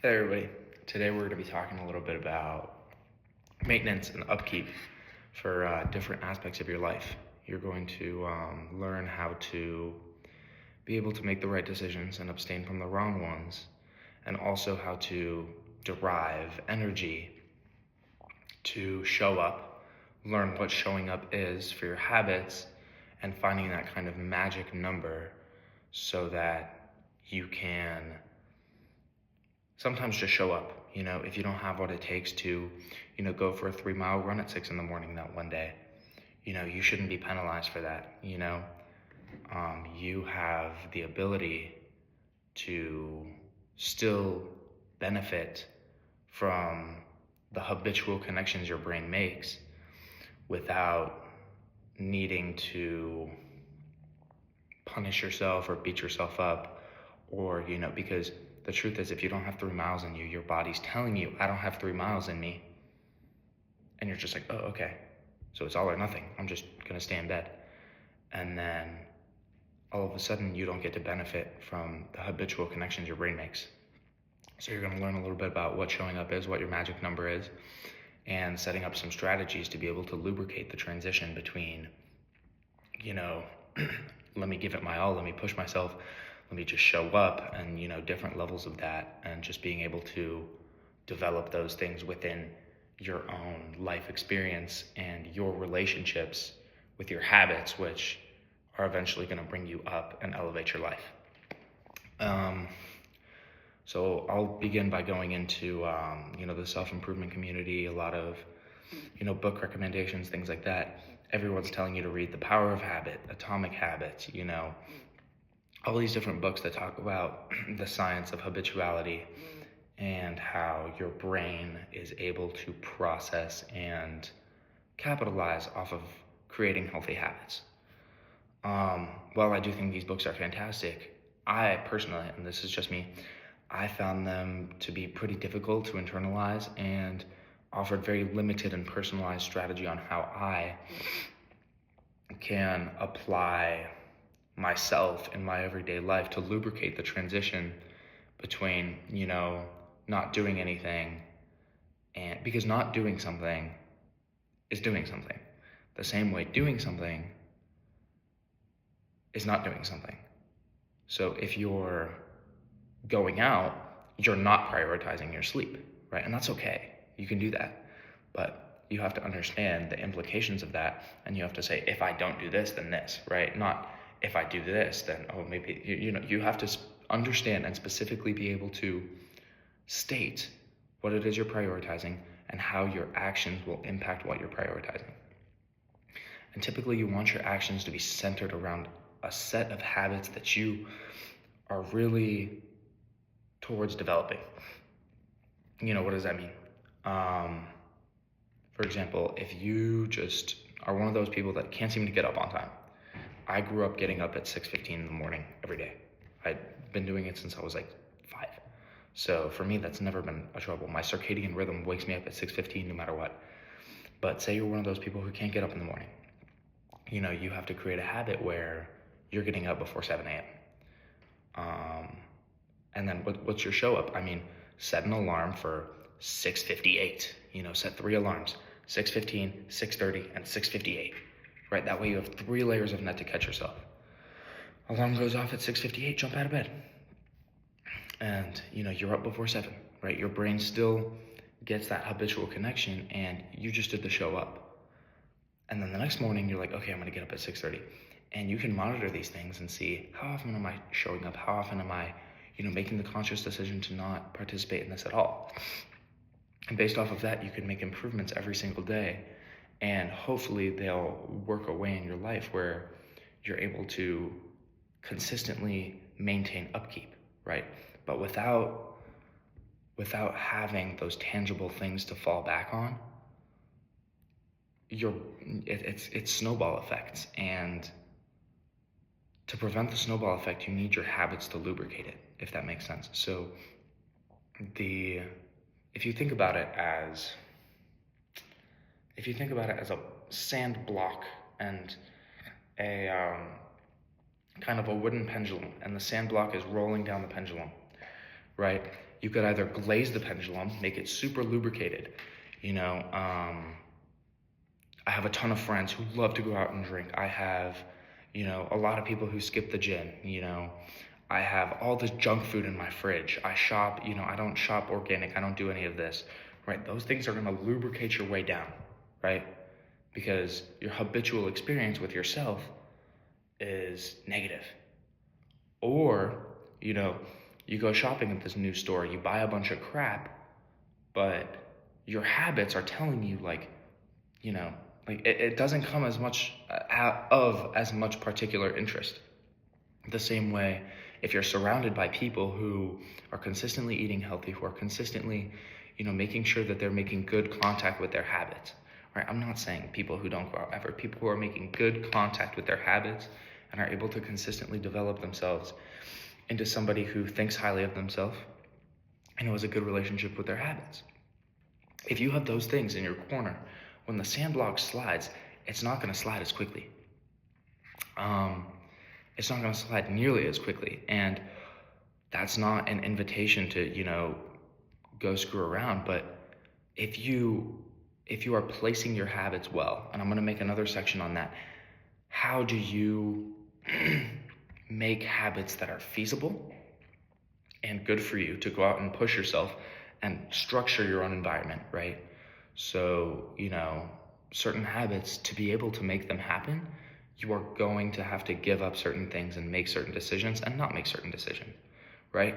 Hey everybody, today we're going to be talking a little bit about maintenance and upkeep for different aspects of your life. You're going to learn how to be able to make the right decisions and abstain from the wrong ones, and also how to derive energy to show up, learn what showing up is for your habits, and finding that kind of magic number so that you can sometimes just show up. If you don't have what it takes to, go for a 3-mile run at 6 a.m. that one day, you shouldn't be penalized for that. You have the ability to still benefit from the habitual connections your brain makes without needing to punish yourself or beat yourself up, or, because the truth is, if you don't have 3 miles in you, your body's telling you, I don't have 3 miles in me. And you're just like, oh, okay. So it's all or nothing. I'm just going to stay in bed. And then all of a sudden, you don't get to benefit from the habitual connections your brain makes. So you're going to learn a little bit about what showing up is, what your magic number is, and setting up some strategies to be able to lubricate the transition between, let me give it my all, let me push myself, let me just show up, and different levels of that, and just being able to develop those things within your own life experience and your relationships with your habits, which are eventually going to bring you up and elevate your life. So I'll begin by going into the self-improvement community, a lot of book recommendations, things like that. Everyone's telling you to read The Power of Habit, Atomic Habits, all these different books that talk about the science of habituality and how your brain is able to process and capitalize off of creating healthy habits. While I do think these books are fantastic, I personally, and this is just me, I found them to be pretty difficult to internalize and offered very limited and personalized strategy on how I can apply myself in my everyday life to lubricate the transition between, not doing anything, and because not doing something is doing something. The same way doing something is not doing something. So if you're going out, you're not prioritizing your sleep, right? And that's okay. You can do that. But you have to understand the implications of that, and you have to say, if I don't do this, then this, right? Not if I do this, then, maybe, you have to understand and specifically be able to state what it is you're prioritizing and how your actions will impact what you're prioritizing. And typically you want your actions to be centered around a set of habits that you are really towards developing. What does that mean? For example, if you just are one of those people that can't seem to get up on time. I grew up getting up at 6:15 in the morning every day. I've been doing it since I was like 5. So for me, that's never been a trouble. My circadian rhythm wakes me up at 6:15 no matter what. But say you're one of those people who can't get up in the morning. You have to create a habit where you're getting up before 7 a.m. And then what's your show up? Set an alarm for 6:58. Set 3 alarms, 6:15, 6:30, and 6:58. Right? That way you have 3 layers of net to catch yourself. Alarm goes off at 6:58, jump out of bed. And, you're up before 7, right? Your brain still gets that habitual connection, and you just did the show up. And then the next morning, you're like, okay, I'm going to get up at 6:30. And you can monitor these things and see, how often am I showing up? How often am I, making the conscious decision to not participate in this at all? And based off of that, you can make improvements every single day. And hopefully they'll work a way in your life where you're able to consistently maintain upkeep, right? But without having those tangible things to fall back on, it's snowball effects. And to prevent the snowball effect, you need your habits to lubricate it, if that makes sense. So if you think about it as a sand block and a kind of a wooden pendulum, and the sand block is rolling down the pendulum, right? You could either glaze the pendulum, make it super lubricated. I have a ton of friends who love to go out and drink. I have, a lot of people who skip the gym. I have all this junk food in my fridge. I shop, I don't shop organic. I don't do any of this, right? Those things are going to lubricate your way down, right? Because your habitual experience with yourself is negative. Or, you go shopping at this new store, you buy a bunch of crap, but your habits are telling you it doesn't come as much as much particular interest. The same way, if you're surrounded by people who are consistently eating healthy, who are consistently, making sure that they're making good contact with their habits, right? I'm not saying people who don't go out ever, people who are making good contact with their habits and are able to consistently develop themselves into somebody who thinks highly of themselves and who has a good relationship with their habits. If you have those things in your corner, when the sandblock slides, it's not going to slide as quickly. It's not going to slide nearly as quickly. And that's not an invitation to, go screw around. But if you are placing your habits well, and I'm going to make another section on that, how do you make habits that are feasible and good for you to go out and push yourself and structure your own environment, right? So, certain habits, to be able to make them happen, you are going to have to give up certain things and make certain decisions and not make certain decisions, right?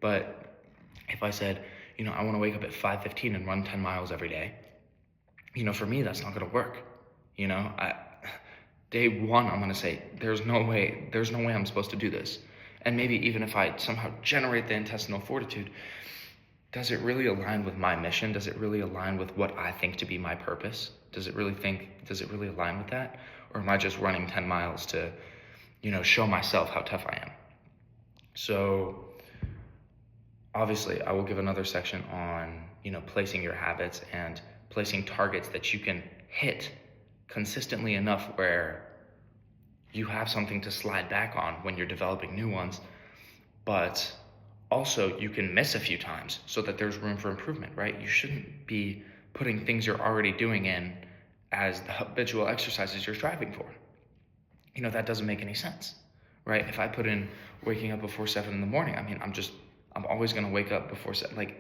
But if I said, I want to wake up at 5:15 and run 10 miles every day, for me, that's not going to work. Day one, I'm going to say, there's no way I'm supposed to do this. And maybe even if I somehow generate the intestinal fortitude, does it really align with my mission? Does it really align with what I think to be my purpose? Does it really align with that? Or am I just running 10 miles to, show myself how tough I am? So obviously I will give another section on, placing your habits and placing targets that you can hit consistently enough where you have something to slide back on when you're developing new ones, but also you can miss a few times so that there's room for improvement, right? You shouldn't be putting things you're already doing in as the habitual exercises you're striving for. That doesn't make any sense, right? If I put in waking up before 7 in the morning, I'm always going to wake up before 7.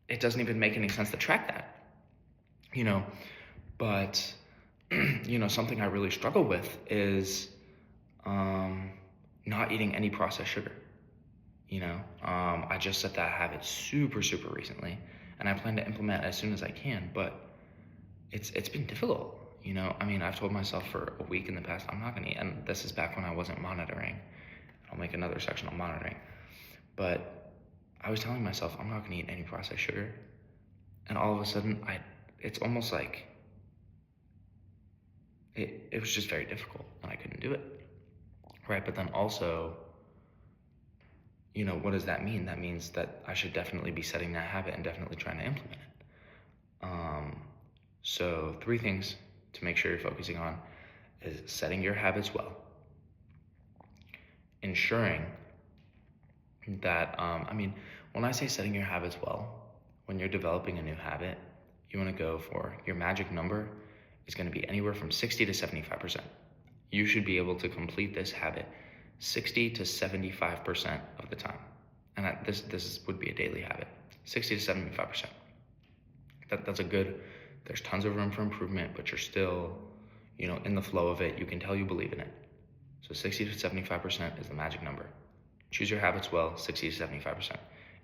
It doesn't even make any sense to track that, but something I really struggle with is not eating any processed sugar. I just set that habit super, super recently, and I plan to implement it as soon as I can, but it's been difficult. I've told myself for a week in the past, I'm not gonna eat, and this is back when I wasn't monitoring. I'll make another section on monitoring, but I was telling myself, I'm not gonna eat any processed sugar, and all of a sudden, it's almost like, it was just very difficult, and I couldn't do it, right? But then also, what does that mean? That means that I should definitely be setting that habit and definitely trying to implement it. So 3 things to make sure you're focusing on is setting your habits well, ensuring that, when I say setting your habits well, when you're developing a new habit, you want to go for your magic number is going to be anywhere from 60 to 75%. You should be able to complete this habit 60 to 75% of the time. And this would be a daily habit, 60 to 75%. That's a good, there's tons of room for improvement, but you're still, in the flow of it. You can tell you believe in it. So 60 to 75% is the magic number. Choose your habits well, 60 to 75%.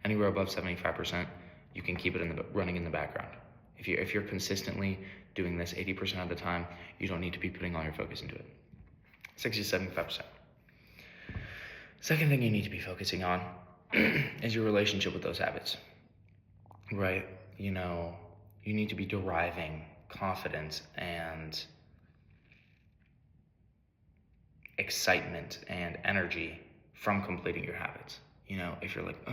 Anywhere above 75%, you can keep it running in the background. If you're consistently doing this 80% of the time, you don't need to be putting all your focus into it. 60 to 75%. Second thing you need to be focusing on is your relationship with those habits, right? You need to be deriving confidence and excitement and energy from completing your habits. If you're like,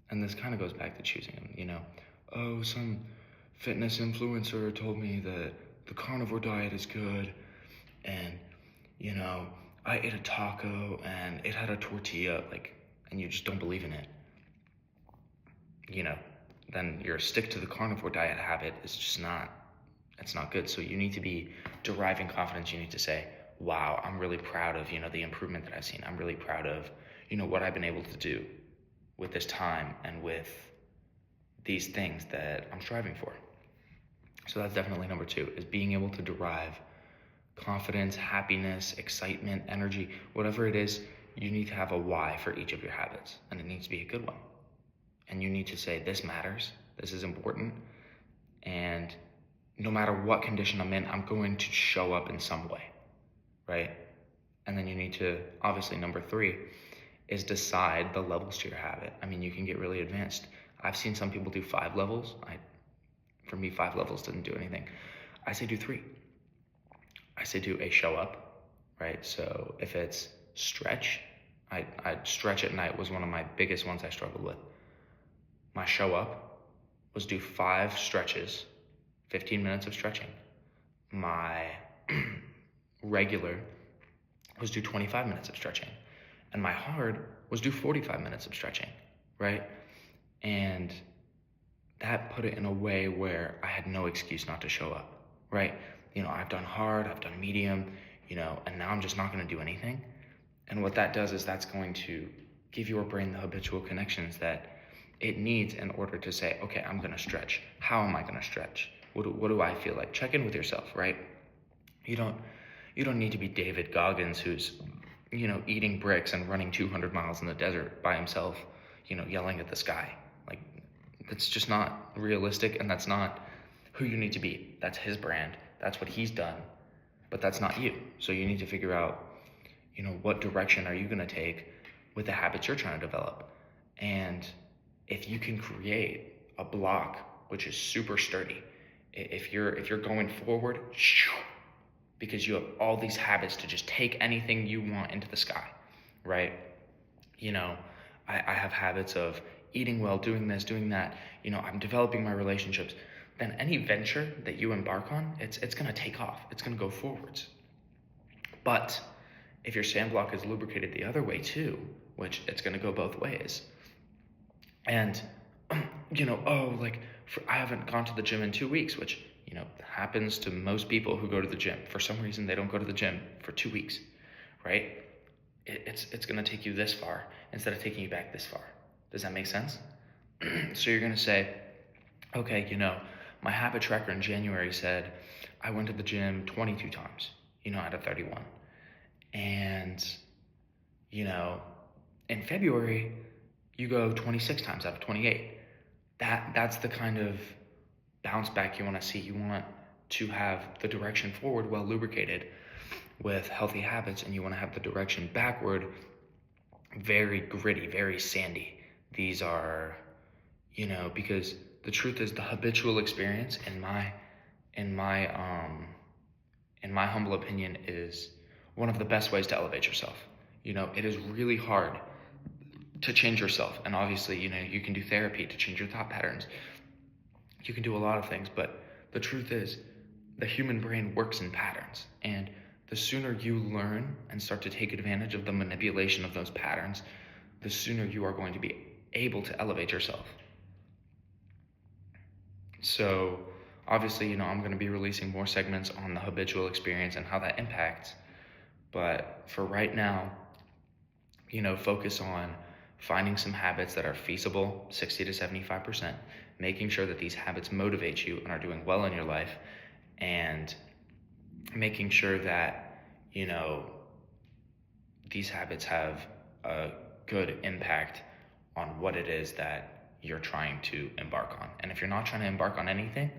and this kind of goes back to choosing them, some fitness influencer told me that the carnivore diet is good, and, I ate a taco and it had a tortilla, and you just don't believe in it. then your stick to the carnivore diet habit is just it's not good. So you need to be deriving confidence. You need to say, wow, I'm really proud of, the improvement that I've seen. I'm really proud of, what I've been able to do with this time and with these things that I'm striving for. So that's definitely number 2, is being able to derive confidence, happiness, excitement, energy, whatever it is. You need to have a why for each of your habits, and it needs to be a good one. And you need to say, this matters, this is important, and no matter what condition I'm in, I'm going to show up in some way, right? And then you need to, obviously, number 3 is decide the levels to your habit. I mean, you can get really advanced. I've seen some people do 5 levels. For me, 5 levels didn't do anything. I say do 3. I say do a show up, right? So if it's stretch, I'd stretch at night was one of my biggest ones I struggled with. My show up was do 5 stretches, 15 minutes of stretching. My regular was do 25 minutes of stretching. And my hard was do 45 minutes of stretching, right? And that put it in a way where I had no excuse not to show up, right? I've done hard, I've done medium, and now I'm just not going to do anything. And what that does is that's going to give your brain the habitual connections that it needs in order to say, okay, I'm going to stretch. How am I going to stretch? What do I feel like? Check in with yourself, right? You don't need to be David Goggins, who's, eating bricks and running 200 miles in the desert by himself, yelling at the sky. Like, that's just not realistic, and that's not who you need to be. That's his brand. That's what he's done, but that's not you. So you need to figure out, what direction are you going to take with the habits you're trying to develop. And if you can create a block which is super sturdy, if you're going forward, because you have all these habits to just take anything you want into the sky, right? I have habits of eating well, doing this, doing that. I'm developing my relationships. Then any venture that you embark on, it's going to take off. It's going to go forwards. But if your sand block is lubricated the other way too, which it's going to go both ways, and I haven't gone to the gym in 2 weeks, which happens to most people who go to the gym. For some reason, they don't go to the gym for 2 weeks, right? It's going to take you this far instead of taking you back this far. Does that make sense? So you're going to say, okay, my habit tracker in January said I went to the gym 22 times, out of 31. And, in February, you go 26 times out of 28. That's the kind of bounce back you want to see. You want to have the direction forward well lubricated with healthy habits, and you want to have the direction backward very gritty, very sandy. These are, because the truth is the habitual experience, in my humble opinion, is one of the best ways to elevate yourself. It is really hard to change yourself. And obviously, you can do therapy to change your thought patterns. You can do a lot of things, but the truth is the human brain works in patterns. And the sooner you learn and start to take advantage of the manipulation of those patterns, the sooner you are going to be able to elevate yourself. So obviously, I'm going to be releasing more segments on the habitual experience and how that impacts. But for right now, focus on finding some habits that are feasible, 60 to 75%, making sure that these habits motivate you and are doing well in your life, and making sure that, these habits have a good impact on what it is that you're trying to embark on. And if you're not trying to embark on anything,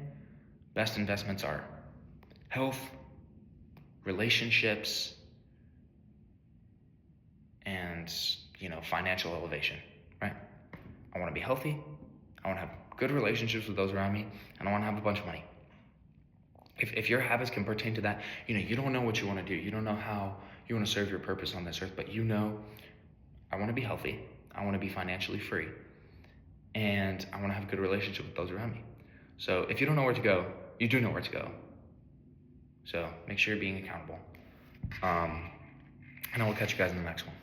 best investments are health, relationships, and, financial elevation, right? I want to be healthy. I want to have good relationships with those around me, and I want to have a bunch of money. If your habits can pertain to that, you don't know what you want to do. You don't know how you want to serve your purpose on this earth, but I want to be healthy. I want to be financially free, and I want to have a good relationship with those around me. So if you don't know where to go, you do know where to go. So make sure you're being accountable. And I will catch you guys in the next one.